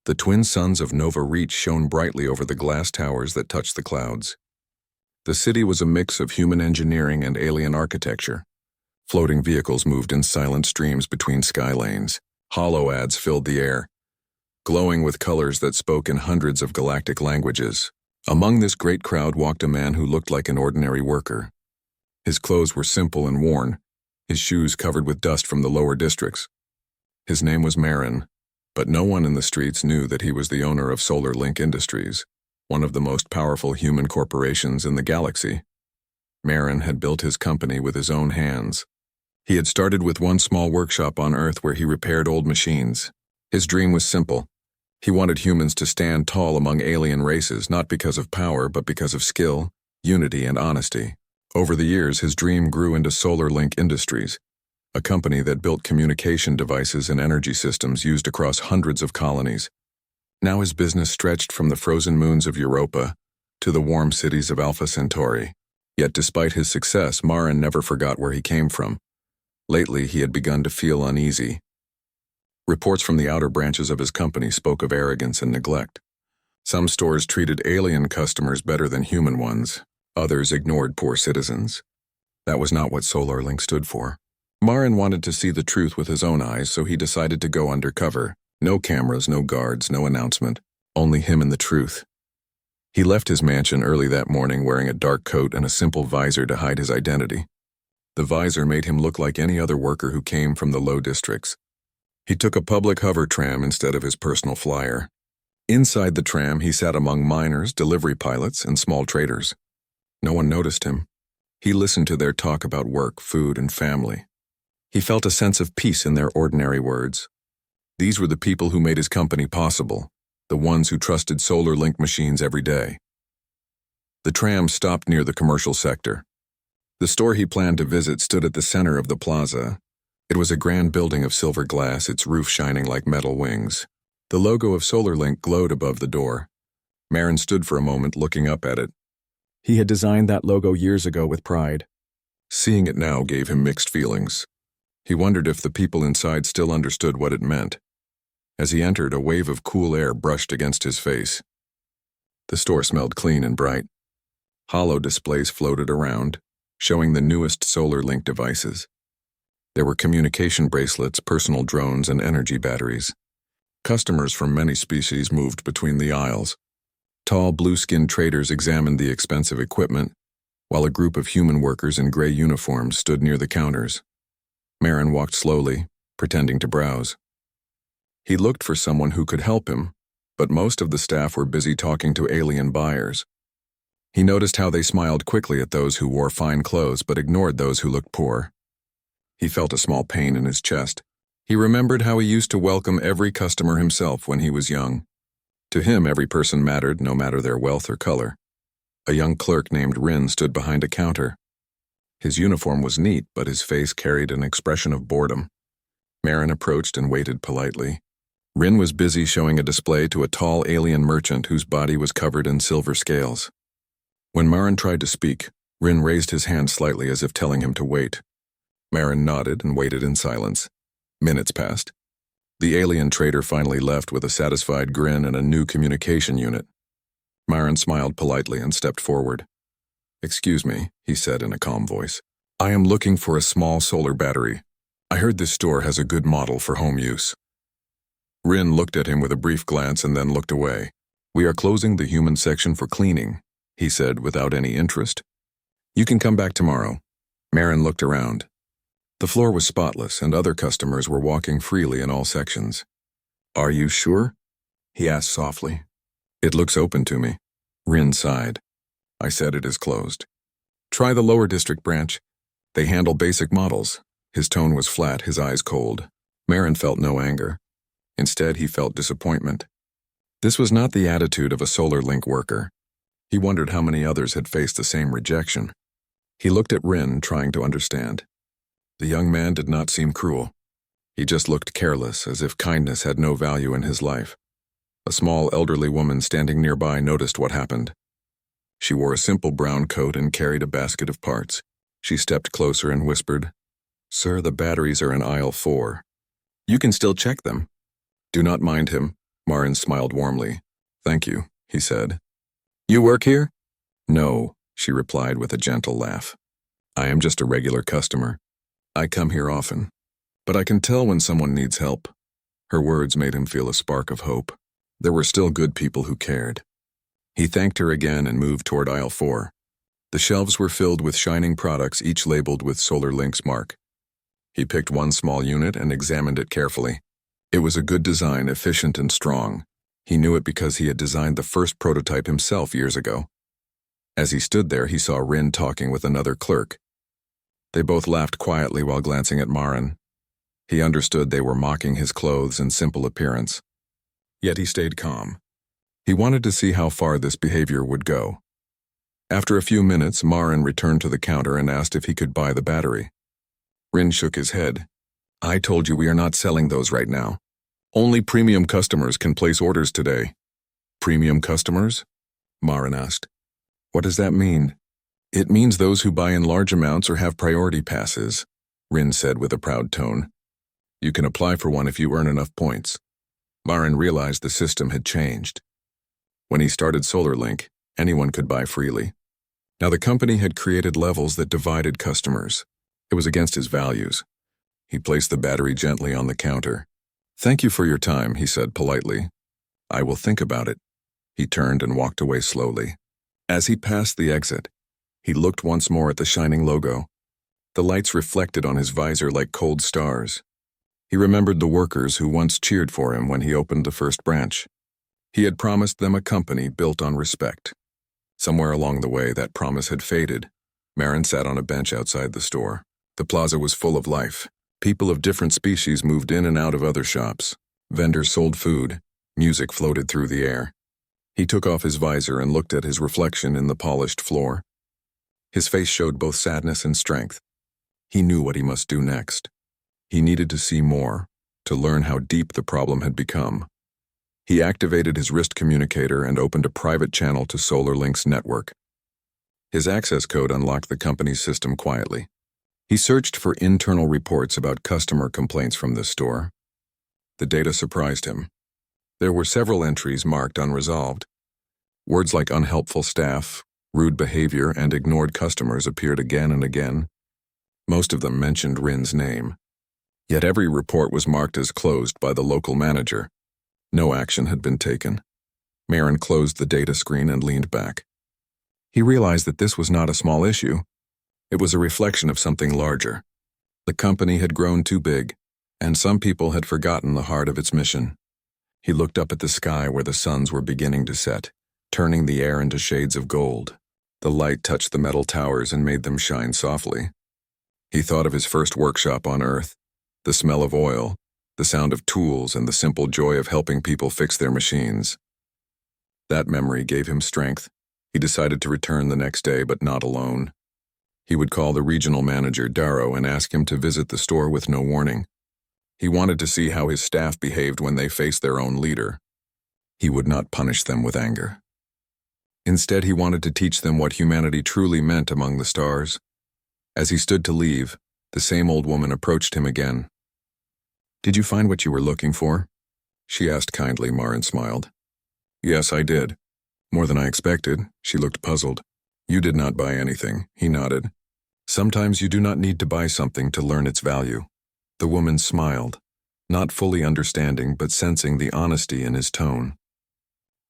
The twin suns of Nova Reach shone brightly over the glass towers that touched the clouds. The city was a mix of human engineering and alien architecture. Floating vehicles moved in silent streams between sky lanes. Hollow ads filled the air, glowing with colors that spoke in hundreds of galactic languages. Among this great crowd walked a man who looked like an ordinary worker. His clothes were simple and worn, his shoes covered with dust from the lower districts. His name was Marin, but no one in the streets knew that he was the owner of Solar Link Industries, one of the most powerful human corporations in the galaxy. Marin had built his company with his own hands. He had started with one small workshop on Earth where he repaired old machines. His dream was simple. He wanted humans to stand tall among alien races, not because of power, but because of skill, unity, and honesty. Over the years, his dream grew into Solar Link Industries, a company that built communication devices and energy systems used across hundreds of colonies. Now his business stretched from the frozen moons of Europa to the warm cities of Alpha Centauri. Yet despite his success, Marin never forgot where he came from. Lately, he had begun to feel uneasy. Reports from the outer branches of his company spoke of arrogance and neglect. Some stores treated alien customers better than human ones. Others ignored poor citizens. That was not what Solar Link stood for. Marin wanted to see the truth with his own eyes, so he decided to go undercover. No cameras, no guards, no announcement. Only him and the truth. He left his mansion early that morning wearing a dark coat and a simple visor to hide his identity. The visor made him look like any other worker who came from the low districts. He took a public hover tram instead of his personal flyer. Inside the tram, he sat among miners, delivery pilots, and small traders. No one noticed him. He listened to their talk about work, food, and family. He felt a sense of peace in their ordinary words. These were the people who made his company possible, the ones who trusted Solar Link machines every day. The tram stopped near the commercial sector. The store he planned to visit stood at the center of the plaza. It was a grand building of silver glass, its roof shining like metal wings. The logo of Solar Link glowed above the door. Marin stood for a moment looking up at it. He had designed that logo years ago with pride. Seeing it now gave him mixed feelings. He wondered if the people inside still understood what it meant. As he entered, a wave of cool air brushed against his face. The store smelled clean and bright. Hollow displays floated around, showing the newest Solar Link devices. There were communication bracelets, personal drones, and energy batteries. Customers from many species moved between the aisles. Tall, blue-skinned traders examined the expensive equipment, while a group of human workers in gray uniforms stood near the counters. Marin walked slowly, pretending to browse. He looked for someone who could help him, but most of the staff were busy talking to alien buyers. He noticed how they smiled quickly at those who wore fine clothes but ignored those who looked poor. He felt a small pain in his chest. He remembered how he used to welcome every customer himself when he was young. To him, every person mattered, no matter their wealth or color. A young clerk named Rin stood behind a counter. His uniform was neat, but his face carried an expression of boredom. Marin approached and waited politely. Rin was busy showing a display to a tall alien merchant whose body was covered in silver scales. When Marin tried to speak, Rin raised his hand slightly as if telling him to wait. Marin nodded and waited in silence. Minutes passed. The alien trader finally left with a satisfied grin and a new communication unit. Marin smiled politely and stepped forward. "Excuse me," he said in a calm voice. "I am looking for a small solar battery. I heard this store has a good model for home use." Rin looked at him with a brief glance and then looked away. "We are closing the human section for cleaning," he said without any interest. "You can come back tomorrow." Marin looked around. The floor was spotless, and other customers were walking freely in all sections. "Are you sure?" he asked softly. "It looks open to me." Rin sighed. "I said it is closed. Try the lower district branch. They handle basic models." His tone was flat, his eyes cold. Marin felt no anger. Instead, he felt disappointment. This was not the attitude of a Solar Link worker. He wondered how many others had faced the same rejection. He looked at Rin, trying to understand. The young man did not seem cruel. He just looked careless, as if kindness had no value in his life. A small elderly woman standing nearby noticed what happened. She wore a simple brown coat and carried a basket of parts. She stepped closer and whispered, "Sir, the batteries are in aisle 4. You can still check them. Do not mind him. Marin smiled warmly. "Thank you," he said. "You work here?" "No," she replied with a gentle laugh. "I am just a regular customer. I come here often. But I can tell when someone needs help." Her words made him feel a spark of hope. There were still good people who cared. He thanked her again and moved toward aisle 4. The shelves were filled with shining products, each labeled with SolarLink's mark. He picked one small unit and examined it carefully. It was a good design, efficient and strong. He knew it because he had designed the first prototype himself years ago. As he stood there, he saw Rin talking with another clerk. They both laughed quietly while glancing at Marin. He understood they were mocking his clothes and simple appearance. Yet he stayed calm. He wanted to see how far this behavior would go. After a few minutes, Marin returned to the counter and asked if he could buy the battery. Rin shook his head. "I told you we are not selling those right now. Only premium customers can place orders today." "Premium customers?" Marin asked. "What does that mean?" "It means those who buy in large amounts or have priority passes," Rin said with a proud tone. "You can apply for one if you earn enough points." Marin realized the system had changed. When he started SolarLink, anyone could buy freely. Now the company had created levels that divided customers. It was against his values. He placed the battery gently on the counter. "Thank you for your time," he said politely. "I will think about it." He turned and walked away slowly. As he passed the exit, he looked once more at the shining logo. The lights reflected on his visor like cold stars. He remembered the workers who once cheered for him when he opened the first branch. He had promised them a company built on respect. Somewhere along the way, that promise had faded. Marin sat on a bench outside the store. The plaza was full of life. People of different species moved in and out of other shops. Vendors sold food. Music floated through the air. He took off his visor and looked at his reflection in the polished floor. His face showed both sadness and strength. He knew what he must do next. He needed to see more, to learn how deep the problem had become. He activated his wrist communicator and opened a private channel to SolarLink's network. His access code unlocked the company's system quietly. He searched for internal reports about customer complaints from this store. The data surprised him. There were several entries marked unresolved. Words like unhelpful staff, rude behavior, and ignored customers appeared again and again. Most of them mentioned Rin's name. Yet every report was marked as closed by the local manager. No action had been taken. Marin closed the data screen and leaned back. He realized that this was not a small issue. It was a reflection of something larger. The company had grown too big, and some people had forgotten the heart of its mission. He looked up at the sky where the suns were beginning to set, turning the air into shades of gold. The light touched the metal towers and made them shine softly. He thought of his first workshop on Earth, the smell of oil, the sound of tools, and the simple joy of helping people fix their machines. That memory gave him strength. He decided to return the next day, but not alone. He would call the regional manager, Darrow, and ask him to visit the store with no warning. He wanted to see how his staff behaved when they faced their own leader. He would not punish them with anger. Instead, he wanted to teach them what humanity truly meant among the stars. As he stood to leave, the same old woman approached him again. "Did you find what you were looking for?" she asked kindly. Marin smiled. "Yes, I did. More than I expected." She looked puzzled. "You did not buy anything," he nodded. "Sometimes you do not need to buy something to learn its value." The woman smiled, not fully understanding but sensing the honesty in his tone.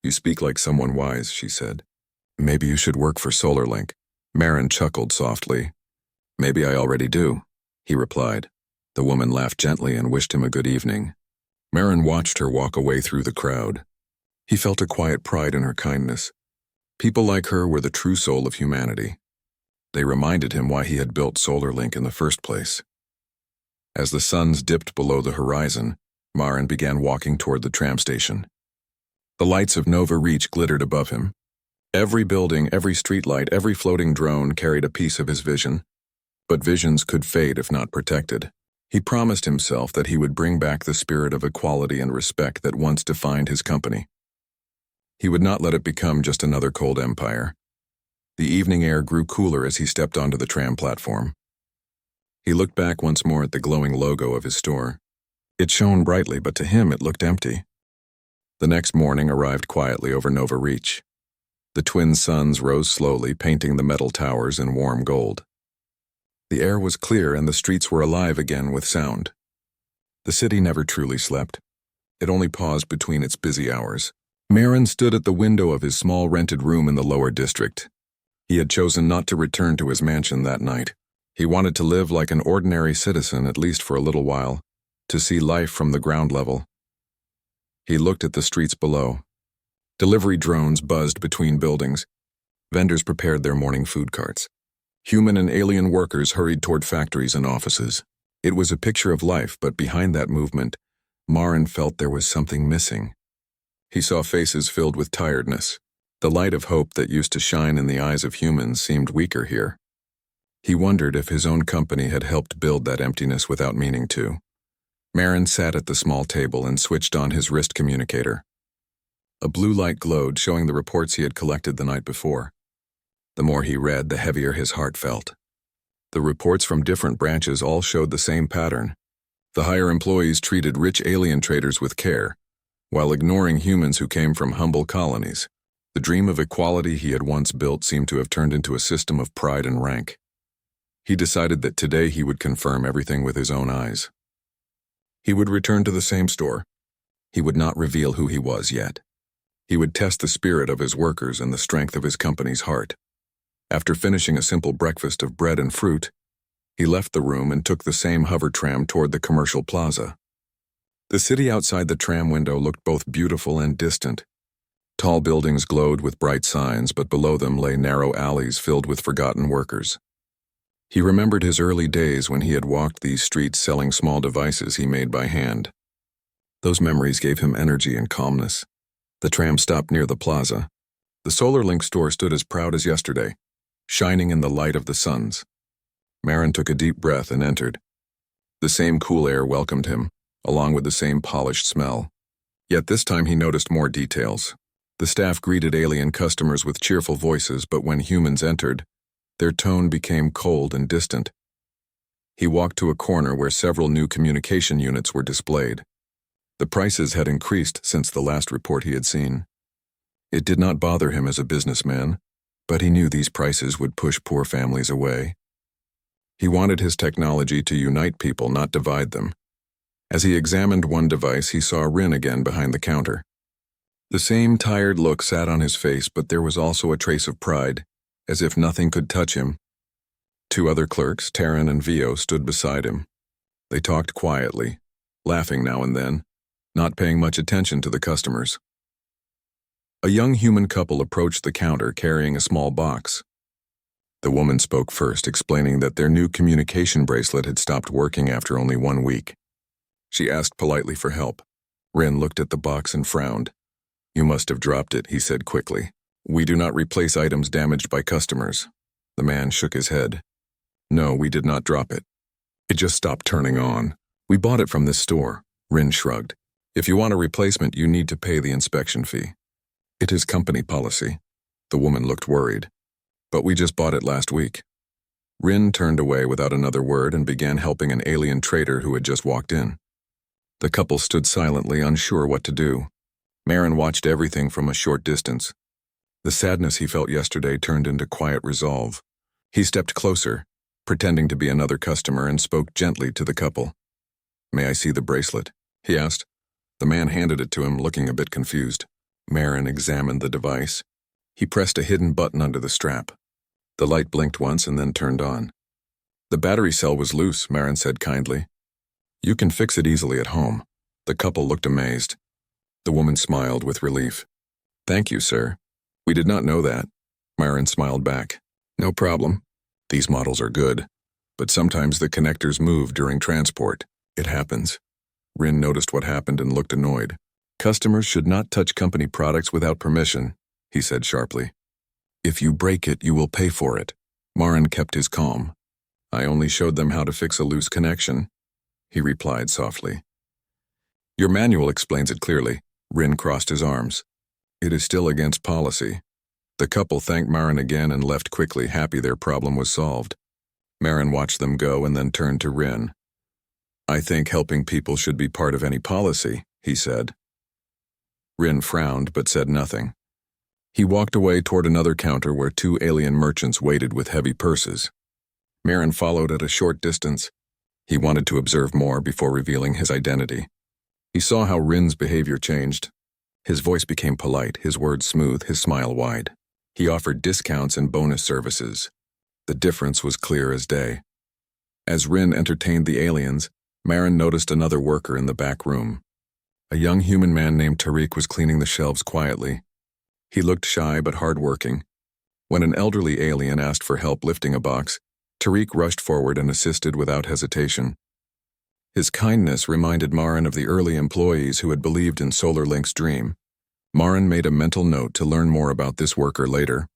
"You speak like someone wise," she said. "Maybe you should work for SolarLink." Marin chuckled softly. "Maybe I already do," he replied. The woman laughed gently and wished him a good evening. Marin watched her walk away through the crowd. He felt a quiet pride in her kindness. People like her were the true soul of humanity. They reminded him why he had built SolarLink in the first place. As the suns dipped below the horizon, Marin began walking toward the tram station. The lights of Nova Reach glittered above him. Every building, every streetlight, every floating drone carried a piece of his vision. But visions could fade if not protected. He promised himself that he would bring back the spirit of equality and respect that once defined his company. He would not let it become just another cold empire. The evening air grew cooler as he stepped onto the tram platform. He looked back once more at the glowing logo of his store. It shone brightly, but to him it looked empty. The next morning arrived quietly over Nova Reach. The twin suns rose slowly, painting the metal towers in warm gold. The air was clear and the streets were alive again with sound. The city never truly slept. It only paused between its busy hours. Marin stood at the window of his small rented room in the lower district. He had chosen not to return to his mansion that night. He wanted to live like an ordinary citizen, at least for a little while, to see life from the ground level. He looked at the streets below. Delivery drones buzzed between buildings. Vendors prepared their morning food carts. Human and alien workers hurried toward factories and offices. It was a picture of life, but behind that movement, Marin felt there was something missing. He saw faces filled with tiredness. The light of hope that used to shine in the eyes of humans seemed weaker here. He wondered if his own company had helped build that emptiness without meaning to. Marin sat at the small table and switched on his wrist communicator. A blue light glowed, showing the reports he had collected the night before. The more he read, the heavier his heart felt. The reports from different branches all showed the same pattern. The higher employees treated rich alien traders with care, while ignoring humans who came from humble colonies. The dream of equality he had once built seemed to have turned into a system of pride and rank. He decided that today he would confirm everything with his own eyes. He would return to the same store. He would not reveal who he was yet. He would test the spirit of his workers and the strength of his company's heart. After finishing a simple breakfast of bread and fruit, he left the room and took the same hover tram toward the commercial plaza. The city outside the tram window looked both beautiful and distant. Tall buildings glowed with bright signs, but below them lay narrow alleys filled with forgotten workers. He remembered his early days when he had walked these streets selling small devices he made by hand. Those memories gave him energy and calmness. The tram stopped near the plaza. The SolarLink store stood as proud as yesterday, shining in the light of the suns. Marin took a deep breath and entered. The same cool air welcomed him, along with the same polished smell. Yet this time he noticed more details. The staff greeted alien customers with cheerful voices, but when humans entered, their tone became cold and distant. He walked to a corner where several new communication units were displayed. The prices had increased since the last report he had seen. It did not bother him as a businessman, but he knew these prices would push poor families away. He wanted his technology to unite people, not divide them. As he examined one device, he saw Rin again behind the counter. The same tired look sat on his face, but there was also a trace of pride, as if nothing could touch him. Two other clerks, Taryn and Vio, stood beside him. They talked quietly, laughing now and then, not paying much attention to the customers. A young human couple approached the counter carrying a small box. The woman spoke first, explaining that their new communication bracelet had stopped working after only 1 week. She asked politely for help. Rin looked at the box and frowned. "You must have dropped it," he said quickly. "We do not replace items damaged by customers." The man shook his head. "No, we did not drop it. It just stopped turning on. We bought it from this store." Rin shrugged. "If you want a replacement, you need to pay the inspection fee. It is company policy." The woman looked worried. "But we just bought it last week." Rin turned away without another word and began helping an alien trader who had just walked in. The couple stood silently, unsure what to do. Marin watched everything from a short distance. The sadness he felt yesterday turned into quiet resolve. He stepped closer, pretending to be another customer, and spoke gently to the couple. "May I see the bracelet?" he asked. The man handed it to him, looking a bit confused. Marin examined the device. He pressed a hidden button under the strap. The light blinked once and then turned on. "The battery cell was loose," Marin said kindly. "You can fix it easily at home." The couple looked amazed. The woman smiled with relief. "Thank you, sir. We did not know that." Marin smiled back. "No problem. These models are good, but sometimes the connectors move during transport. It happens." Rin noticed what happened and looked annoyed. "Customers should not touch company products without permission," he said sharply. "If you break it, you will pay for it." Marin kept his calm. "I only showed them how to fix a loose connection," he replied softly. "Your manual explains it clearly." Rin crossed his arms. "It is still against policy." The couple thanked Marin again and left quickly, happy their problem was solved. Marin watched them go and then turned to Rin. "I think helping people should be part of any policy," he said. Rin frowned but said nothing. He walked away toward another counter where two alien merchants waited with heavy purses. Marin followed at a short distance. He wanted to observe more before revealing his identity. He saw how Rin's behavior changed. His voice became polite, his words smooth, his smile wide. He offered discounts and bonus services. The difference was clear as day. As Rin entertained the aliens, Marin noticed another worker in the back room. A young human man named Tariq was cleaning the shelves quietly. He looked shy but hardworking. When an elderly alien asked for help lifting a box, Tariq rushed forward and assisted without hesitation. His kindness reminded Marin of the early employees who had believed in SolarLink's dream. Marin made a mental note to learn more about this worker later.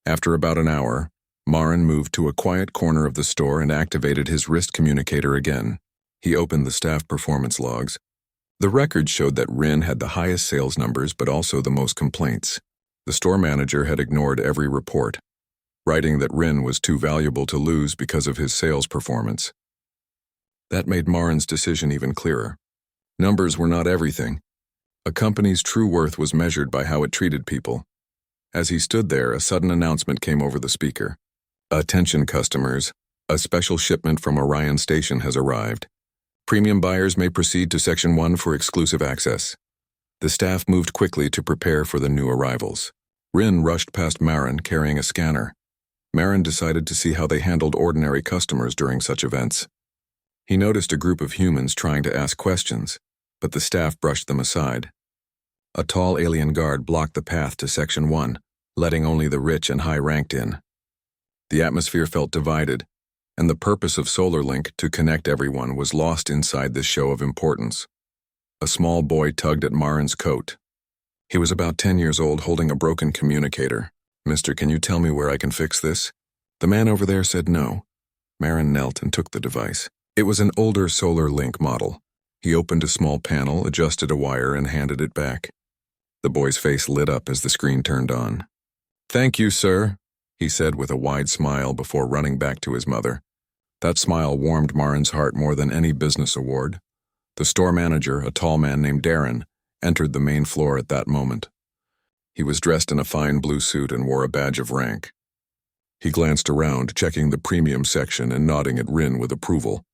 After about an hour, Marin moved to a quiet corner of the store and activated his wrist communicator again. He opened the staff performance logs. The records showed that Rin had the highest sales numbers but also the most complaints. The store manager had ignored every report, writing that Rin was too valuable to lose because of his sales performance. That made Marin's decision even clearer. Numbers were not everything. A company's true worth was measured by how it treated people. As he stood there, a sudden announcement came over the speaker. Attention customers, a special shipment from Orion Station has arrived. Premium buyers may proceed to Section 1 for exclusive access. The staff moved quickly to prepare for the new arrivals. Rin rushed past Marin carrying a scanner. Marin decided to see how they handled ordinary customers during such events. He noticed a group of humans trying to ask questions, but the staff brushed them aside. A tall alien guard blocked the path to Section 1, letting only the rich and high-ranked in. The atmosphere felt divided, and the purpose of SolarLink to connect everyone was lost inside this show of importance. A small boy tugged at Marin's coat. He was about 10 years old, holding a broken communicator. "Mister, can you tell me where I can fix this?" The man over there said no. Marin knelt and took the device. It was an older SolarLink model. He opened a small panel, adjusted a wire, and handed it back. The boy's face lit up as the screen turned on. "Thank you, sir," he said with a wide smile before running back to his mother. That smile warmed Marin's heart more than any business award. The store manager, a tall man named Darren, entered the main floor at that moment. He was dressed in a fine blue suit and wore a badge of rank. He glanced around, checking the premium section and nodding at Rin with approval.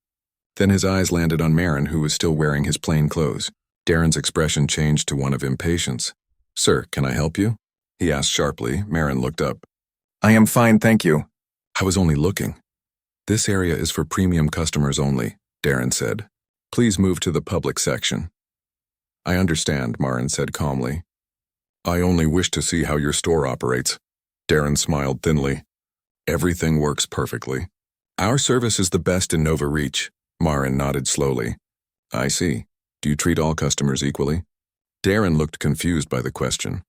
Then his eyes landed on Marin, who was still wearing his plain clothes. Darren's expression changed to one of impatience. "Sir, can I help you?" he asked sharply. Marin looked up. "I am fine, thank you." "I was only looking." "This area is for premium customers only," Darren said. "Please move to the public section." "I understand," Marin said calmly. "I only wish to see how your store operates." Darren smiled thinly. "Everything works perfectly. Our service is the best in Nova Reach." Marin nodded slowly. "I see. Do you treat all customers equally?" Darren looked confused by the question.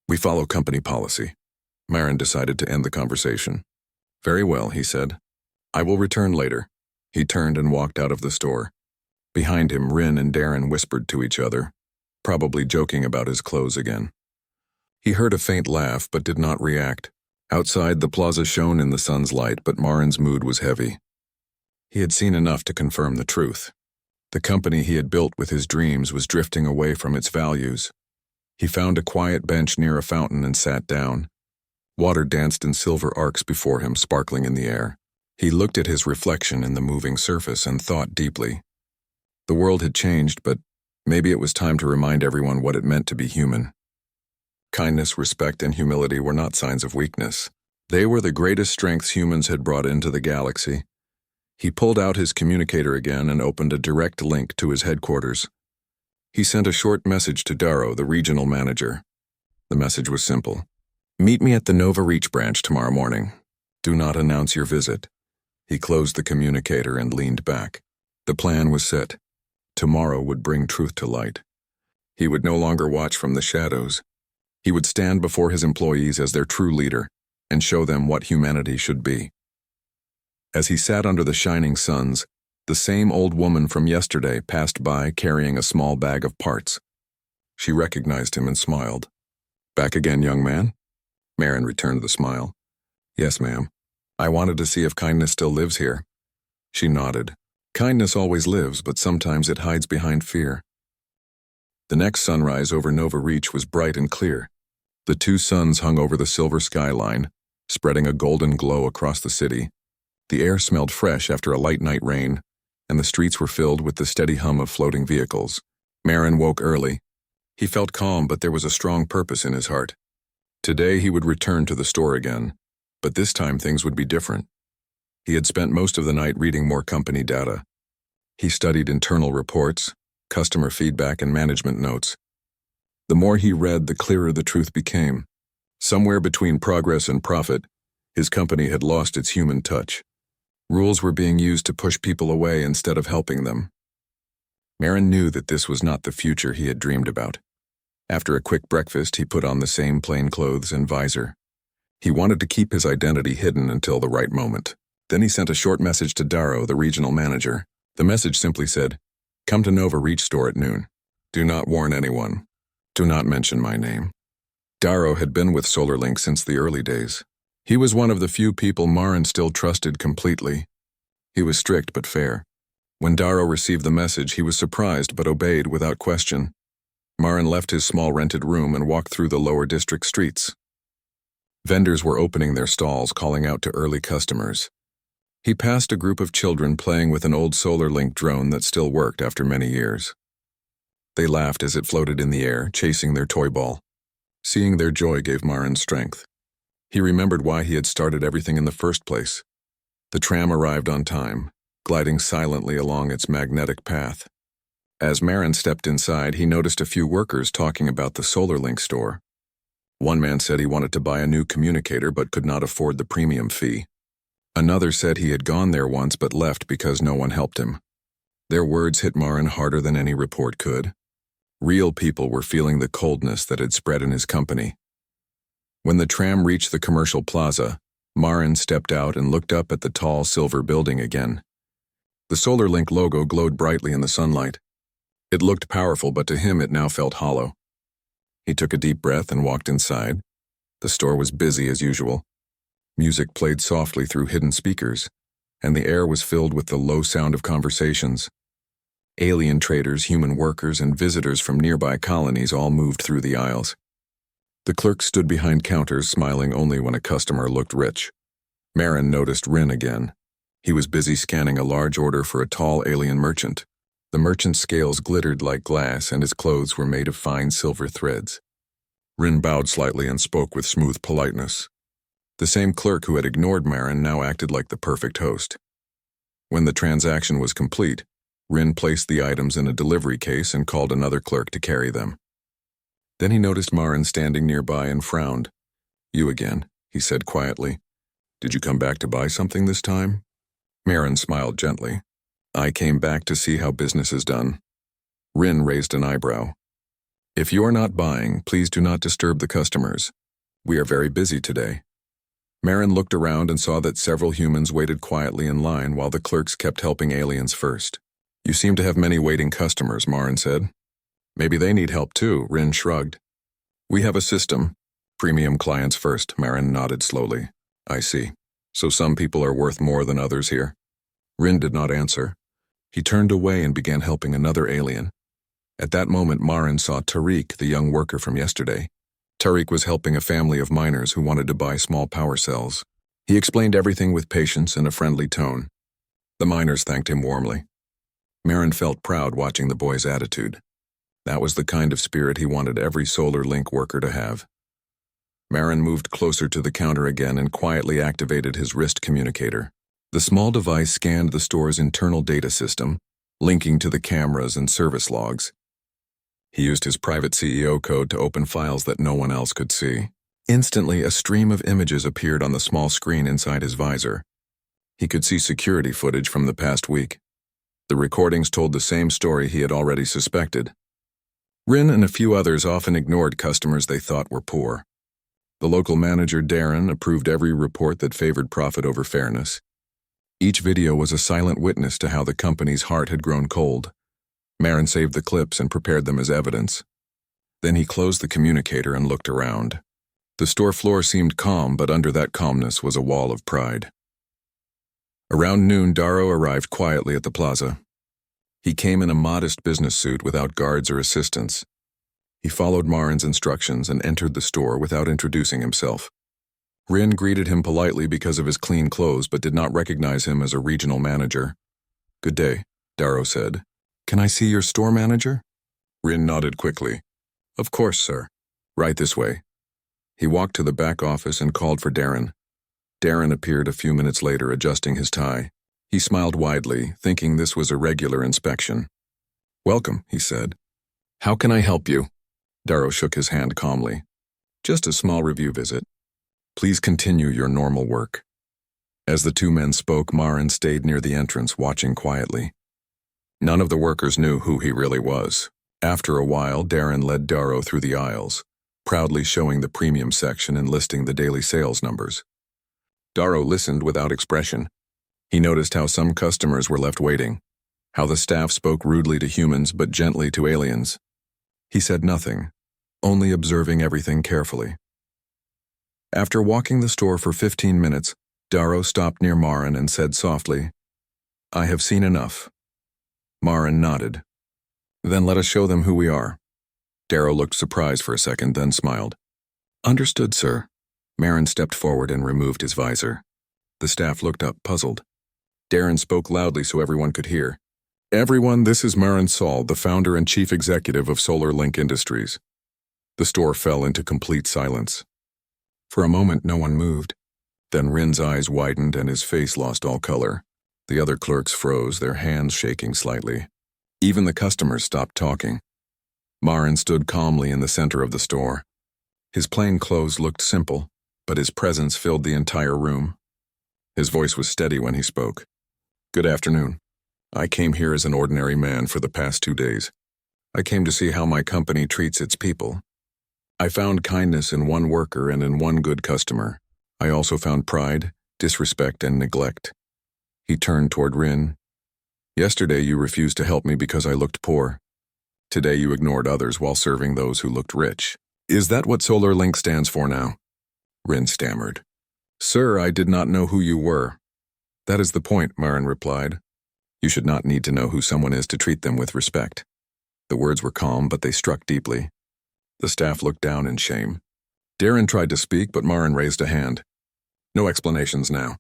"We follow company policy." Marin decided to end the conversation. "Very well," he said. "I will return later." He turned and walked out of the store. Behind him, Rin and Darren whispered to each other, probably joking about his clothes again. He heard a faint laugh but did not react. Outside, the plaza shone in the sun's light, but Marin's mood was heavy. He had seen enough to confirm the truth. The company he had built with his dreams was drifting away from its values. He found a quiet bench near a fountain and sat down. Water danced in silver arcs before him, sparkling in the air. He looked at his reflection in the moving surface and thought deeply. The world had changed, but maybe it was time to remind everyone what it meant to be human. Kindness, respect, and humility were not signs of weakness. They were the greatest strengths humans had brought into the galaxy. He pulled out his communicator again and opened a direct link to his headquarters. He sent a short message to Darrow, the regional manager. The message was simple. "Meet me at the Nova Reach branch tomorrow morning. Do not announce your visit." He closed the communicator and leaned back. The plan was set. Tomorrow would bring truth to light. He would no longer watch from the shadows. He would stand before his employees as their true leader and show them what humanity should be. As he sat under the shining suns, the same old woman from yesterday passed by carrying a small bag of parts. She recognized him and smiled. "Back again, young man?" Marin returned the smile. "Yes, ma'am. I wanted to see if kindness still lives here." She nodded. "Kindness always lives, but sometimes it hides behind fear." The next sunrise over Nova Reach was bright and clear. The two suns hung over the silver skyline, spreading a golden glow across the city. The air smelled fresh after a light night rain, and the streets were filled with the steady hum of floating vehicles. Marin woke early. He felt calm, but there was a strong purpose in his heart. Today he would return to the store again, but this time things would be different. He had spent most of the night reading more company data. He studied internal reports, customer feedback, and management notes. The more he read, the clearer the truth became. Somewhere between progress and profit, his company had lost its human touch. Rules were being used to push people away instead of helping them. Marin knew that this was not the future he had dreamed about. After a quick breakfast, he put on the same plain clothes and visor. He wanted to keep his identity hidden until the right moment. Then he sent a short message to Darrow, the regional manager. The message simply said, "Come to Nova Reach store at noon. Do not warn anyone. Do not mention my name." Darrow had been with SolarLink since the early days. He was one of the few people Marin still trusted completely. He was strict but fair. When Darrow received the message, he was surprised but obeyed without question. Marin left his small rented room and walked through the lower district streets. Vendors were opening their stalls, calling out to early customers. He passed a group of children playing with an old SolarLink drone that still worked after many years. They laughed as it floated in the air, chasing their toy ball. Seeing their joy gave Marin strength. He remembered why he had started everything in the first place. The tram arrived on time, gliding silently along its magnetic path. As Marin stepped inside, he noticed a few workers talking about the SolarLink store. One man said he wanted to buy a new communicator but could not afford the premium fee. Another said he had gone there once but left because no one helped him. Their words hit Marin harder than any report could. Real people were feeling the coldness that had spread in his company. When the tram reached the commercial plaza, Marin stepped out and looked up at the tall silver building again. The SolarLink logo glowed brightly in the sunlight. It looked powerful, but to him it now felt hollow. He took a deep breath and walked inside. The store was busy as usual. Music played softly through hidden speakers, and the air was filled with the low sound of conversations. Alien traders, human workers, and visitors from nearby colonies all moved through the aisles. The clerk stood behind counters, smiling only when a customer looked rich. Marin noticed Rin again. He was busy scanning a large order for a tall alien merchant. The merchant's scales glittered like glass, and his clothes were made of fine silver threads. Rin bowed slightly and spoke with smooth politeness. The same clerk who had ignored Marin now acted like the perfect host. When the transaction was complete, Rin placed the items in a delivery case and called another clerk to carry them. Then he noticed Marin standing nearby and frowned. "You again," he said quietly. "Did you come back to buy something this time?" Marin smiled gently. "I came back to see how business is done." Rin raised an eyebrow. "If you are not buying, please do not disturb the customers. We are very busy today." Marin looked around and saw that several humans waited quietly in line while the clerks kept helping aliens first. "You seem to have many waiting customers," Marin said. "Maybe they need help too," Rin shrugged. "We have a system. Premium clients first," Marin nodded slowly. "I see. So some people are worth more than others here." Rin did not answer. He turned away and began helping another alien. At that moment, Marin saw Tariq, the young worker from yesterday. Tariq was helping a family of miners who wanted to buy small power cells. He explained everything with patience and a friendly tone. The miners thanked him warmly. Marin felt proud watching the boy's attitude. That was the kind of spirit he wanted every SolarLink worker to have. Marin moved closer to the counter again and quietly activated his wrist communicator. The small device scanned the store's internal data system, linking to the cameras and service logs. He used his private CEO code to open files that no one else could see. Instantly, a stream of images appeared on the small screen inside his visor. He could see security footage from the past week. The recordings told the same story he had already suspected. Rin and a few others often ignored customers they thought were poor. The local manager, Darren, approved every report that favored profit over fairness. Each video was a silent witness to how the company's heart had grown cold. Marin saved the clips and prepared them as evidence. Then he closed the communicator and looked around. The store floor seemed calm, but under that calmness was a wall of pride. Around noon, Darrow arrived quietly at the plaza. He came in a modest business suit without guards or assistants. He followed Marin's instructions and entered the store without introducing himself. Rin greeted him politely because of his clean clothes but did not recognize him as a regional manager. "Good day," Darrow said. "Can I see your store manager?" Rin nodded quickly. "Of course, sir. Right this way." He walked to the back office and called for Darren. Darren appeared a few minutes later, adjusting his tie. He smiled widely, thinking this was a regular inspection. "Welcome," he said. "How can I help you?" Darrow shook his hand calmly. "Just a small review visit. Please continue your normal work." As the two men spoke, Marin stayed near the entrance, watching quietly. None of the workers knew who he really was. After a while, Darren led Darrow through the aisles, proudly showing the premium section and listing the daily sales numbers. Darrow listened without expression. He noticed how some customers were left waiting, how the staff spoke rudely to humans but gently to aliens. He said nothing, only observing everything carefully. After walking the store for 15 minutes, Darrow stopped near Marin and said softly, "I have seen enough." Marin nodded. "Then let us show them who we are." Darrow looked surprised for a second, then smiled. "Understood, sir." Marin stepped forward and removed his visor. The staff looked up, puzzled. Darren spoke loudly so everyone could hear. "Everyone, this is Marin Saul, the founder and chief executive of Solar Link Industries." The store fell into complete silence. For a moment, no one moved. Then Rin's eyes widened and his face lost all color. The other clerks froze, their hands shaking slightly. Even the customers stopped talking. Marin stood calmly in the center of the store. His plain clothes looked simple, but his presence filled the entire room. His voice was steady when he spoke. "Good afternoon. I came here as an ordinary man for the past 2 days. I came to see how my company treats its people. I found kindness in one worker and in one good customer. I also found pride, disrespect, and neglect." He turned toward Rin. "Yesterday you refused to help me because I looked poor. Today you ignored others while serving those who looked rich. Is that what Solar Link stands for now?" Rin stammered. "Sir, I did not know who you were." "That is the point," Marin replied. "You should not need to know who someone is to treat them with respect." The words were calm, but they struck deeply. The staff looked down in shame. Darren tried to speak, but Marin raised a hand. "No explanations now.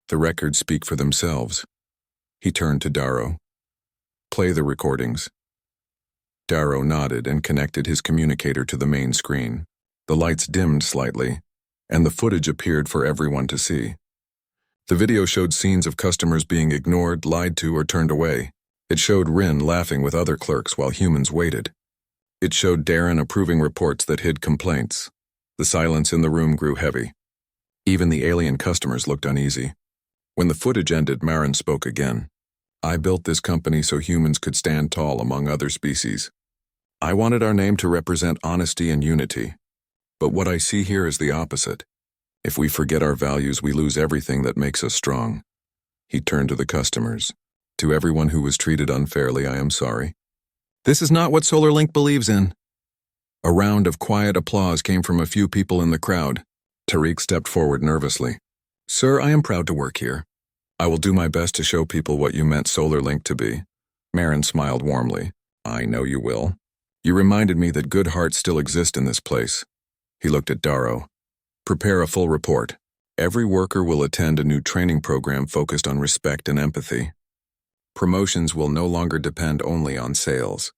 The records speak for themselves." He turned to Darrow. "Play the recordings." Darrow nodded and connected his communicator to the main screen. The lights dimmed slightly, and the footage appeared for everyone to see. The video showed scenes of customers being ignored, lied to, or turned away. It showed Rin laughing with other clerks while humans waited. It showed Darren approving reports that hid complaints. The silence in the room grew heavy. Even the alien customers looked uneasy. When the footage ended, Marin spoke again. "I built this company so humans could stand tall among other species. I wanted our name to represent honesty and unity. But what I see here is the opposite. If we forget our values, we lose everything that makes us strong." He turned to the customers. "To everyone who was treated unfairly, I am sorry. This is not what Solar Link believes in." A round of quiet applause came from a few people in the crowd. Tariq stepped forward nervously. "Sir, I am proud to work here. I will do my best to show people what you meant Solar Link to be." Marin smiled warmly. "I know you will. You reminded me that good hearts still exist in this place." He looked at Darrow. "Prepare a full report. Every worker will attend a new training program focused on respect and empathy. Promotions will no longer depend only on sales.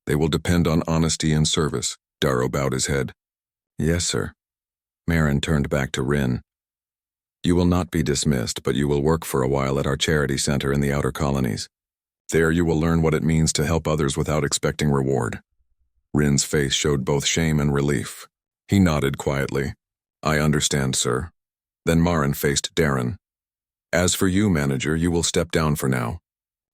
They will depend on honesty and service." Darrow bowed his head. "Yes, sir." Marin turned back to Rin. "You will not be dismissed, but you will work for a while at our charity center in the outer colonies. There you will learn what it means to help others without expecting reward." Rin's face showed both shame and relief. He nodded quietly. "I understand, sir." Then Marin faced Darren. "As for you, manager, you will step down for now.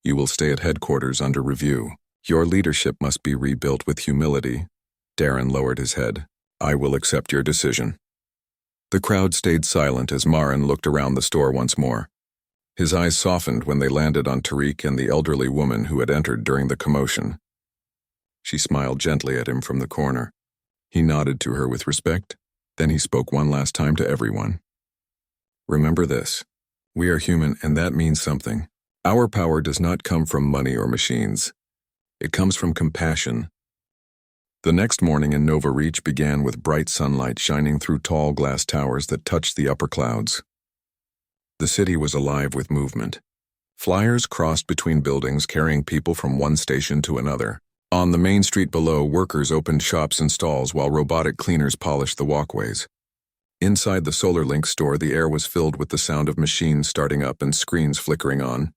You will stay at headquarters under review. Your leadership must be rebuilt with humility." Darren lowered his head. "I will accept your decision." The crowd stayed silent as Marin looked around the store once more. His eyes softened when they landed on Tariq and the elderly woman who had entered during the commotion. She smiled gently at him from the corner. He nodded to her with respect, then he spoke one last time to everyone. "Remember this. We are human, and that means something. Our power does not come from money or machines. It comes from compassion, The next morning in Nova Reach began with bright sunlight shining through tall glass towers that touched the upper clouds. The city was alive with movement. Flyers crossed between buildings carrying people from one station to another. On the main street below, workers opened shops and stalls while robotic cleaners polished the walkways. Inside the SolarLink store, the air was filled with the sound of machines starting up and screens flickering on.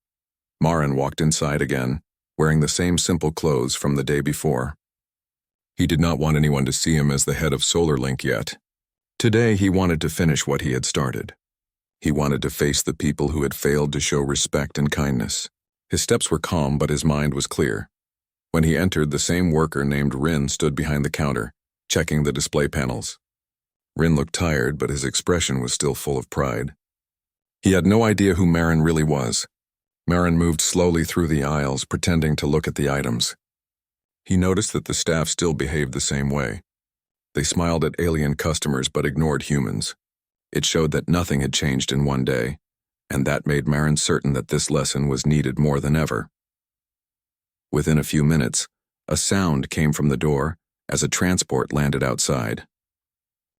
Marin walked inside again, wearing the same simple clothes from the day before. He did not want anyone to see him as the head of SolarLink yet. Today he wanted to finish what he had started. He wanted to face the people who had failed to show respect and kindness. His steps were calm, but his mind was clear. When he entered, the same worker named Rin stood behind the counter, checking the display panels. Rin looked tired, but his expression was still full of pride. He had no idea who Marin really was. Marin moved slowly through the aisles, pretending to look at the items. He noticed that the staff still behaved the same way. They smiled at alien customers but ignored humans. It showed that nothing had changed in one day, and that made Marin certain that this lesson was needed more than ever. Within a few minutes, a sound came from the door as a transport landed outside.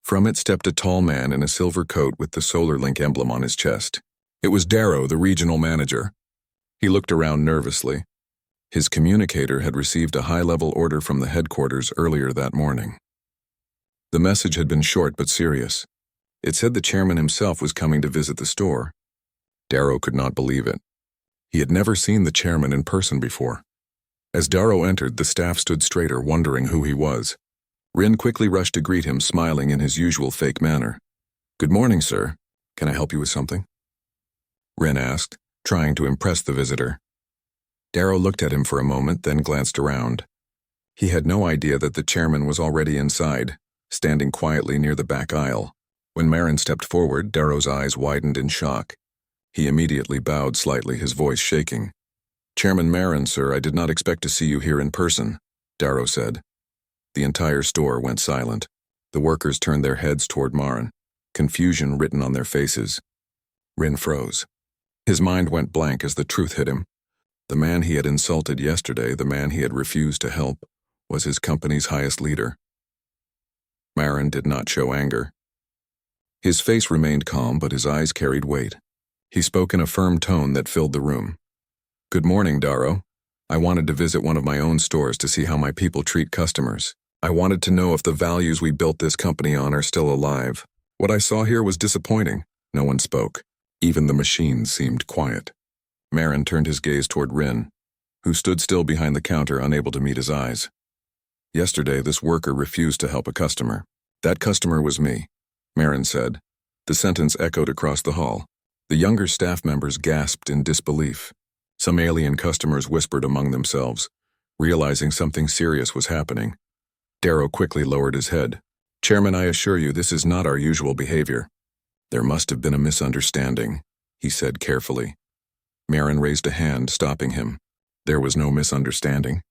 From it stepped a tall man in a silver coat with the SolarLink emblem on his chest. It was Darrow, the regional manager. He looked around nervously. His communicator had received a high-level order from the headquarters earlier that morning. The message had been short but serious. It said the chairman himself was coming to visit the store. Darrow could not believe it. He had never seen the chairman in person before. As Darrow entered, the staff stood straighter, wondering who he was. Rin quickly rushed to greet him, smiling in his usual fake manner. "Good morning, sir. Can I help you with something?" Rin asked, trying to impress the visitor. Darrow looked at him for a moment, then glanced around. He had no idea that the chairman was already inside, standing quietly near the back aisle. When Marin stepped forward, Darrow's eyes widened in shock. He immediately bowed slightly, his voice shaking. "Chairman Marin, sir, I did not expect to see you here in person," Darrow said. The entire store went silent. The workers turned their heads toward Marin, confusion written on their faces. Rin froze. His mind went blank as the truth hit him. The man he had insulted yesterday, the man he had refused to help, was his company's highest leader. Marin did not show anger. His face remained calm, but his eyes carried weight. He spoke in a firm tone that filled the room. "Good morning, Darrow. I wanted to visit one of my own stores to see how my people treat customers. I wanted to know if the values we built this company on are still alive. What I saw here was disappointing." No one spoke. Even the machines seemed quiet. Marin turned his gaze toward Rin, who stood still behind the counter, unable to meet his eyes. "Yesterday, this worker refused to help a customer. That customer was me," Marin said. The sentence echoed across the hall. The younger staff members gasped in disbelief. Some alien customers whispered among themselves, realizing something serious was happening. Darrow quickly lowered his head. "Chairman, I assure you this is not our usual behavior." "There must have been a misunderstanding," he said carefully. Marin raised a hand, stopping him. "There was no misunderstanding.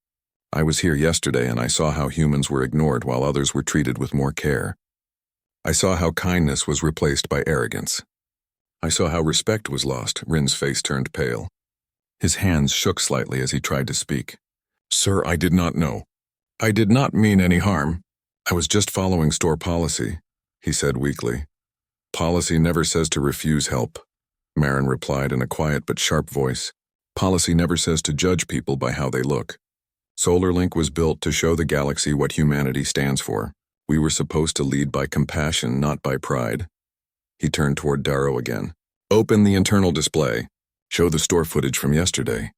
I was here yesterday and I saw how humans were ignored while others were treated with more care. I saw how kindness was replaced by arrogance. I saw how respect was lost." Rin's face turned pale. His hands shook slightly as he tried to speak. "Sir, I did not know. I did not mean any harm. I was just following store policy," he said weakly. "Policy never says to refuse help," Marin replied in a quiet but sharp voice. "Policy never says to judge people by how they look. SolarLink was built to show the galaxy what humanity stands for. We were supposed to lead by compassion, not by pride." He turned toward Darrow again. "Open the internal display. Show the store footage from yesterday."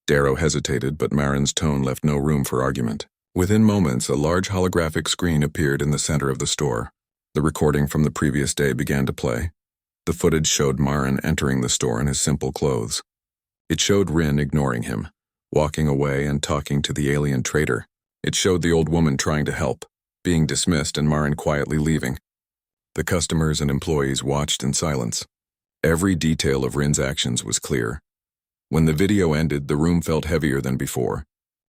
Darrow hesitated, but Marin's tone left no room for argument. Within moments, a large holographic screen appeared in the center of the store. The recording from the previous day began to play. The footage showed Marin entering the store in his simple clothes. It showed Rin ignoring him, walking away and talking to the alien trader. It showed the old woman trying to help, being dismissed, and Marin quietly leaving. The customers and employees watched in silence. Every detail of Rin's actions was clear. When the video ended, the room felt heavier than before.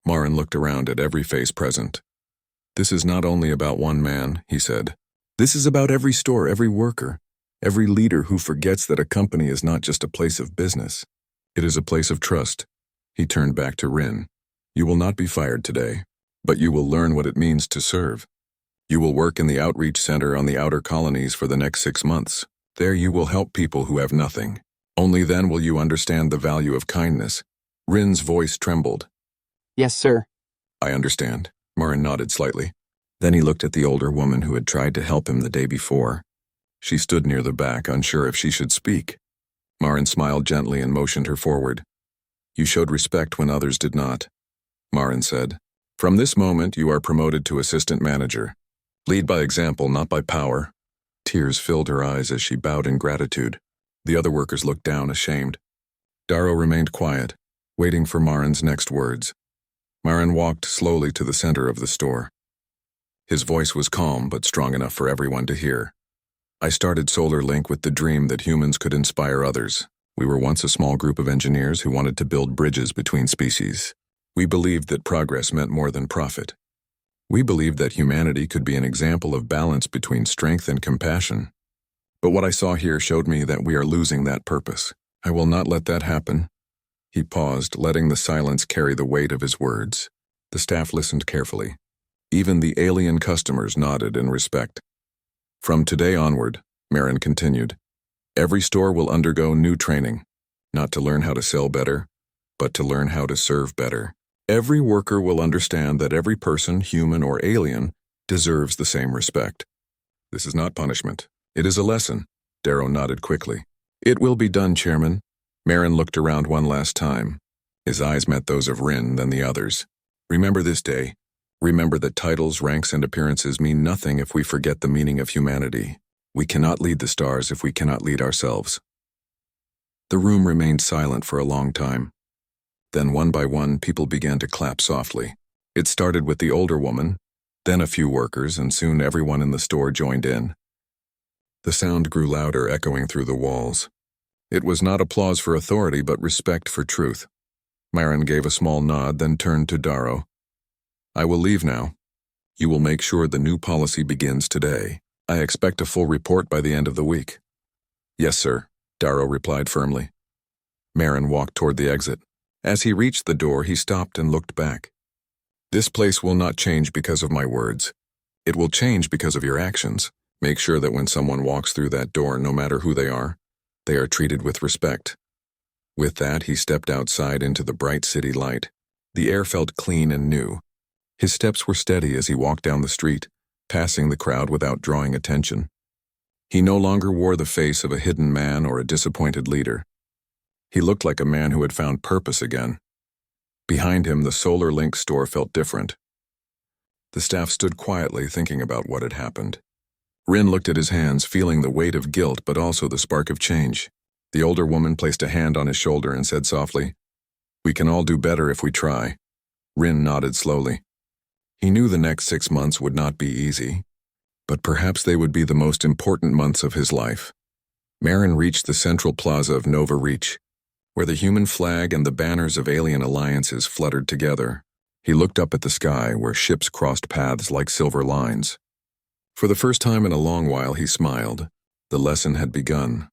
Marin looked around at every face present. "This is not only about one man," he said. "This is about every store, every worker, every leader who forgets that a company is not just a place of business. It is a place of trust." He turned back to Rin. "You will not be fired today. but you will learn what it means to serve. You will work in the outreach center on the outer colonies for the next 6 months. There you will help people who have nothing. Only then will you understand the value of kindness. Rin's voice trembled. Yes, sir. I understand. Marin nodded slightly. Then he looked at the older woman who had tried to help him the day before. She stood near the back, unsure if she should speak. Marin smiled gently and motioned her forward. You showed respect when others did not. Marin said, From this moment you are promoted to assistant manager. Lead by example, not by power. Tears filled her eyes as she bowed in gratitude. The other workers looked down, ashamed. Darrow remained quiet, waiting for Marin's next words. Marin walked slowly to the center of the store. His voice was calm but strong enough for everyone to hear. I started Solar Link with the dream that humans could inspire others. We were once a small group of engineers who wanted to build bridges between species. We believed that progress meant more than profit. We believed that humanity could be an example of balance between strength and compassion. But what I saw here showed me that we are losing that purpose. I will not let that happen. He paused, letting the silence carry the weight of his words. The staff listened carefully. Even the alien customers nodded in respect. From today onward, Marin continued, every store will undergo new training, not to learn how to sell better, but to learn how to serve better. Every worker will understand that every person, human or alien, deserves the same respect. This is not punishment. It is a lesson. Darrow nodded quickly. It will be done, Chairman. Marin looked around one last time. His eyes met those of Rin, then the others. Remember this day. Remember that titles, ranks, and appearances mean nothing if we forget the meaning of humanity. We cannot lead the stars if we cannot lead ourselves. The room remained silent for a long time. Then one by one, people began to clap softly. It started with the older woman, then a few workers, and soon everyone in the store joined in. The sound grew louder, echoing through the walls. It was not applause for authority, but respect for truth. Marin gave a small nod, then turned to Darrow. I will leave now. You will make sure the new policy begins today. I expect a full report by the end of the week. Yes, sir, Darrow replied firmly. Marin walked toward the exit. As he reached the door, he stopped and looked back. This place will not change because of my words. It will change because of your actions. Make sure that when someone walks through that door, no matter who they are treated with respect. With that, he stepped outside into the bright city light. The air felt clean and new. His steps were steady as he walked down the street, passing the crowd without drawing attention. He no longer wore the face of a hidden man or a disappointed leader. He looked like a man who had found purpose again. Behind him, the Solar Link store felt different. The staff stood quietly, thinking about what had happened. Rin looked at his hands, feeling the weight of guilt but also the spark of change. The older woman placed a hand on his shoulder and said softly, We can all do better if we try. Rin nodded slowly. He knew the next 6 months would not be easy, but perhaps they would be the most important months of his life. Marin reached the central plaza of Nova Reach, where the human flag and the banners of alien alliances fluttered together. He looked up at the sky, where ships crossed paths like silver lines. For the first time in a long while, he smiled. The lesson had begun.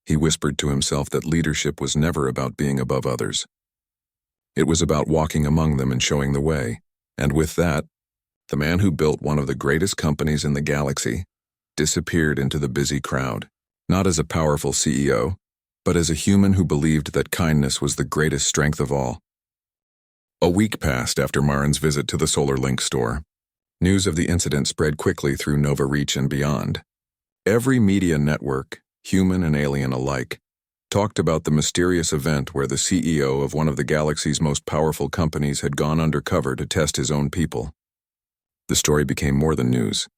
He whispered to himself that leadership was never about being above others. It was about walking among them and showing the way. And with that, the man who built one of the greatest companies in the galaxy disappeared into the busy crowd, not as a powerful CEO, but as a human who believed that kindness was the greatest strength of all. A week passed after Marin's visit to the Solar Link store. News of the incident spread quickly through Nova Reach and beyond. Every media network, human and alien alike, talked about the mysterious event where the CEO of one of the galaxy's most powerful companies had gone undercover to test his own people. The story became more than news.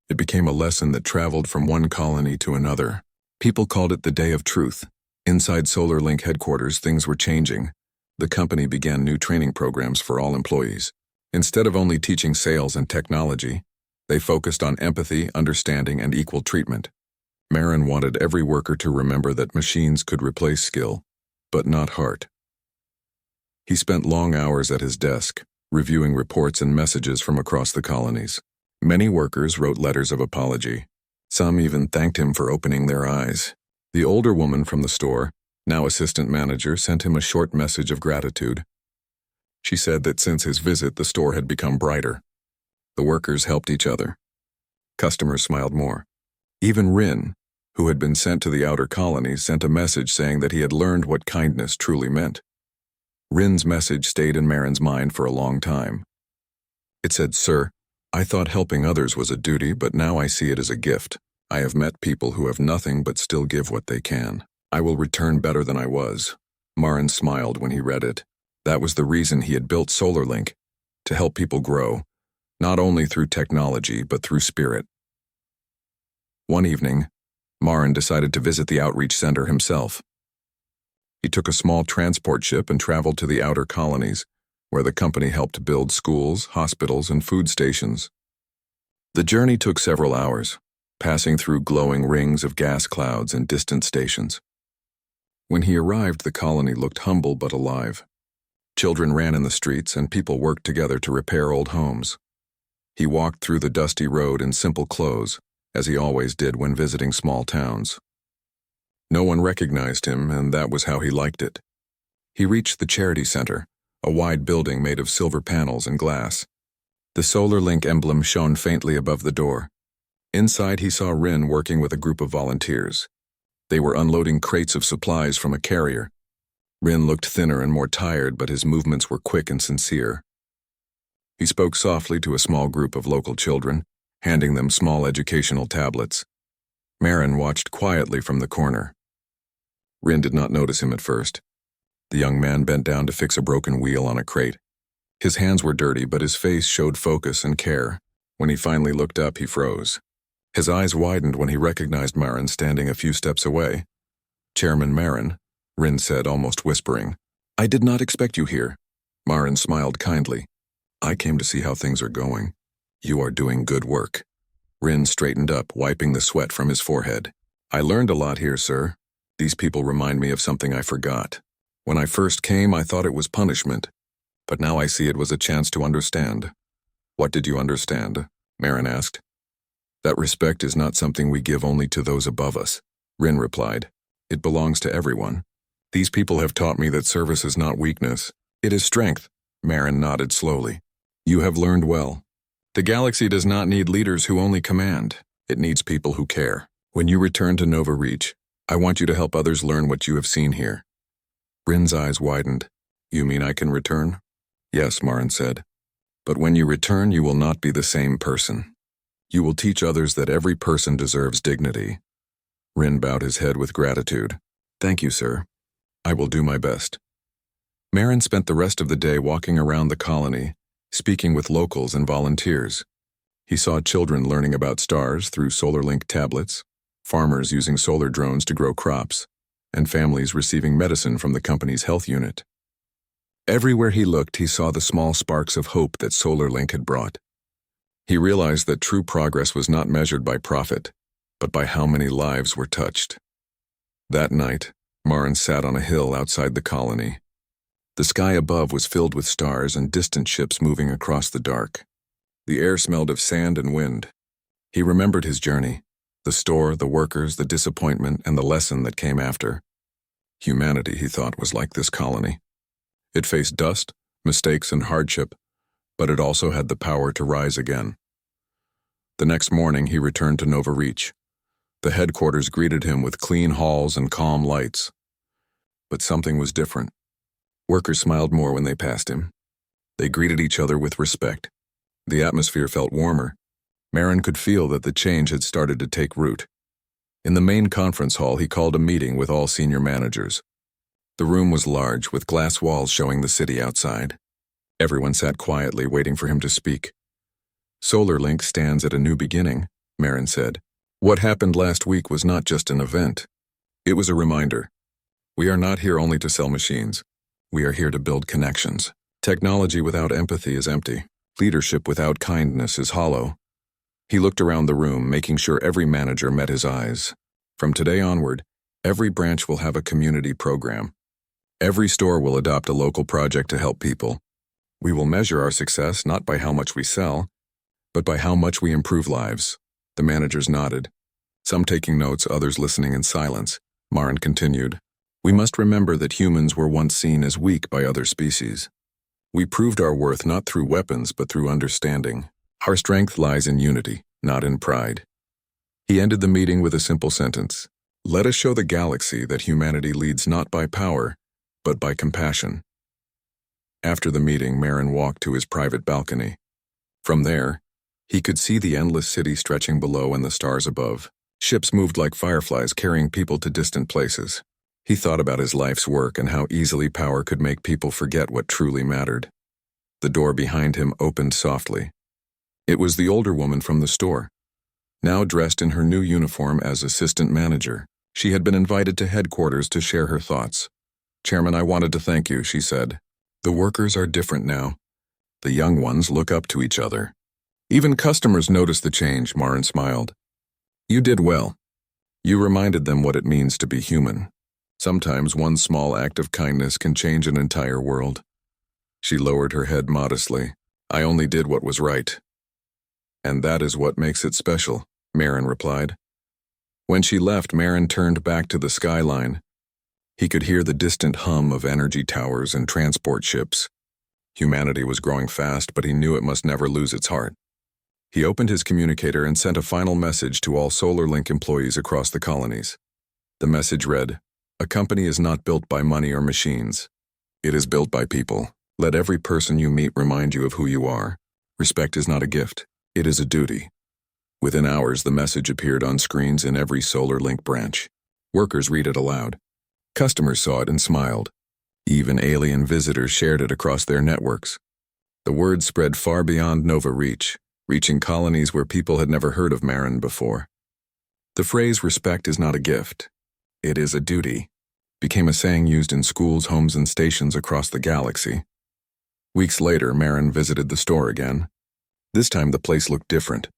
It became a lesson that traveled from one colony to another. People called it the Day of Truth. Inside Solar Link headquarters, things were changing. The company began new training programs for all employees. Instead of only teaching sales and technology, they focused on empathy, understanding, and equal treatment. Marin wanted every worker to remember that machines could replace skill, but not heart. He spent long hours at his desk, reviewing reports and messages from across the colonies. Many workers wrote letters of apology. Some even thanked him for opening their eyes. The older woman from the store, now assistant manager, sent him a short message of gratitude. She said that since his visit, the store had become brighter. The workers helped each other. Customers smiled more. Even Rin, who had been sent to the outer colonies, sent a message saying that he had learned what kindness truly meant. Rin's message stayed in Marin's mind for a long time. It said, "Sir, I thought helping others was a duty, but now I see it as a gift. I have met people who have nothing but still give what they can. I will return better than I was." Marin smiled when he read it. That was the reason he had built SolarLink, to help people grow, not only through technology, but through spirit. One evening, Marin decided to visit the outreach center himself. He took a small transport ship and traveled to the outer colonies, where the company helped build schools, hospitals, and food stations. The journey took several hours, passing through glowing rings of gas clouds and distant stations. When he arrived, the colony looked humble but alive. Children ran in the streets, and people worked together to repair old homes. He walked through the dusty road in simple clothes, as he always did when visiting small towns. No one recognized him, and that was how he liked it. He reached the charity center, a wide building made of silver panels and glass. The SolarLink emblem shone faintly above the door. Inside, he saw Rin working with a group of volunteers. They were unloading crates of supplies from a carrier. Rin looked thinner and more tired, but his movements were quick and sincere. He spoke softly to a small group of local children, handing them small educational tablets. Marin watched quietly from the corner. Rin did not notice him at first. The young man bent down to fix a broken wheel on a crate. His hands were dirty, but his face showed focus and care. When he finally looked up, he froze. His eyes widened when he recognized Marin standing a few steps away. "Chairman Marin," Rin said, almost whispering. "I did not expect you here." Marin smiled kindly. "I came to see how things are going. You are doing good work." Rin straightened up, wiping the sweat from his forehead. "I learned a lot here, sir. These people remind me of something I forgot. When I first came, I thought it was punishment, but now I see it was a chance to understand." "What did you understand?" Marin asked. "That respect is not something we give only to those above us," Rin replied. "It belongs to everyone. These people have taught me that service is not weakness. It is strength." Marin nodded slowly. "You have learned well. The galaxy does not need leaders who only command. It needs people who care. When you return to Nova Reach, I want you to help others learn what you have seen here." Rin's eyes widened. "You mean I can return?" "Yes," Marin said. "But when you return, you will not be the same person. You will teach others that every person deserves dignity." Rin bowed his head with gratitude. "Thank you, sir. I will do my best." Marin spent the rest of the day walking around the colony, speaking with locals and volunteers. He saw children learning about stars through SolarLink tablets, farmers using solar drones to grow crops, and families receiving medicine from the company's health unit. Everywhere he looked, he saw the small sparks of hope that SolarLink had brought. He realized that true progress was not measured by profit, but by how many lives were touched. That night, Marin sat on a hill outside the colony. The sky above was filled with stars and distant ships moving across the dark. The air smelled of sand and wind. He remembered his journey, the store, the workers, the disappointment, and the lesson that came after. Humanity, he thought, was like this colony. It faced dust, mistakes, and hardship, but it also had the power to rise again. The next morning, he returned to Nova Reach. The headquarters greeted him with clean halls and calm lights. But something was different. Workers smiled more when they passed him. They greeted each other with respect. The atmosphere felt warmer. Marin could feel that the change had started to take root. In the main conference hall, he called a meeting with all senior managers. The room was large, with glass walls showing the city outside. Everyone sat quietly, waiting for him to speak. "SolarLink stands at a new beginning," Marin said. "What happened last week was not just an event. It was a reminder. We are not here only to sell machines. We are here to build connections. Technology without empathy is empty. Leadership without kindness is hollow." He looked around the room, making sure every manager met his eyes. From today onward, every branch will have a community program. Every store will adopt a local project to help people. We will measure our success not by how much we sell, but by how much we improve lives. The managers nodded, some taking notes, others listening in silence. Marin continued, "We must remember that humans were once seen as weak by other species. We proved our worth not through weapons but through understanding. Our strength lies in unity, not in pride. He ended the meeting with a simple sentence. Let us show the galaxy that humanity leads not by power, but by compassion. After the meeting, Marin walked to his private balcony. From there, he could see the endless city stretching below and the stars above. Ships moved like fireflies carrying people to distant places. He thought about his life's work and how easily power could make people forget what truly mattered. The door behind him opened softly. It was the older woman from the store. Now dressed in her new uniform as assistant manager, she had been invited to headquarters to share her thoughts. Chairman, I wanted to thank you, she said. The workers are different now. The young ones look up to each other. Even customers notice the change, Marin smiled. You did well. You reminded them what it means to be human. Sometimes one small act of kindness can change an entire world. She lowered her head modestly. I only did what was right. And that is what makes it special, Marin replied. When she left, Marin turned back to the skyline. He could hear the distant hum of energy towers and transport ships. Humanity was growing fast, but he knew it must never lose its heart. He opened his communicator and sent a final message to all SolarLink employees across the colonies. The message read, A company is not built by money or machines. It is built by people. Let every person you meet remind you of who you are. Respect is not a gift. It is a duty. Within hours, the message appeared on screens in every SolarLink branch. Workers read it aloud. Customers saw it and smiled. Even alien visitors shared it across their networks. The word spread far beyond Nova Reach, reaching colonies where people had never heard of Marin before. The phrase, respect is not a gift. It is a duty, became a saying used in schools, homes, and stations across the galaxy. Weeks later, Marin visited the store again. This time the place looked different.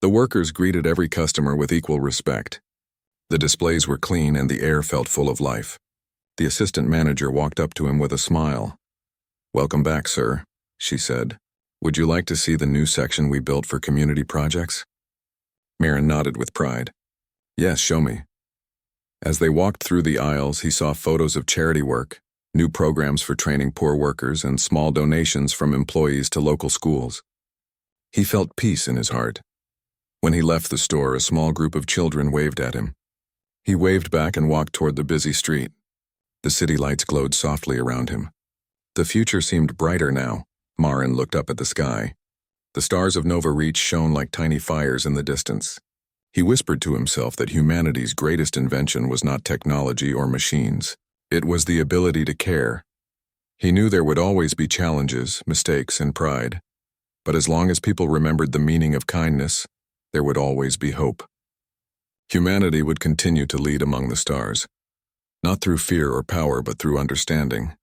The workers greeted every customer with equal respect. The displays were clean and the air felt full of life. The assistant manager walked up to him with a smile. Welcome back, sir, she said. Would you like to see the new section we built for community projects? Marin nodded with pride. Yes, show me. As they walked through the aisles, he saw photos of charity work, new programs for training poor workers, and small donations from employees to local schools. He felt peace in his heart. When he left the store, a small group of children waved at him. He waved back and walked toward the busy street. The city lights glowed softly around him. The future seemed brighter now. Marin looked up at the sky. The stars of Nova Reach shone like tiny fires in the distance. He whispered to himself that humanity's greatest invention was not technology or machines. It was the ability to care. He knew there would always be challenges, mistakes, and pride. But as long as people remembered the meaning of kindness, there would always be hope. Humanity would continue to lead among the stars. Not through fear or power, but through understanding.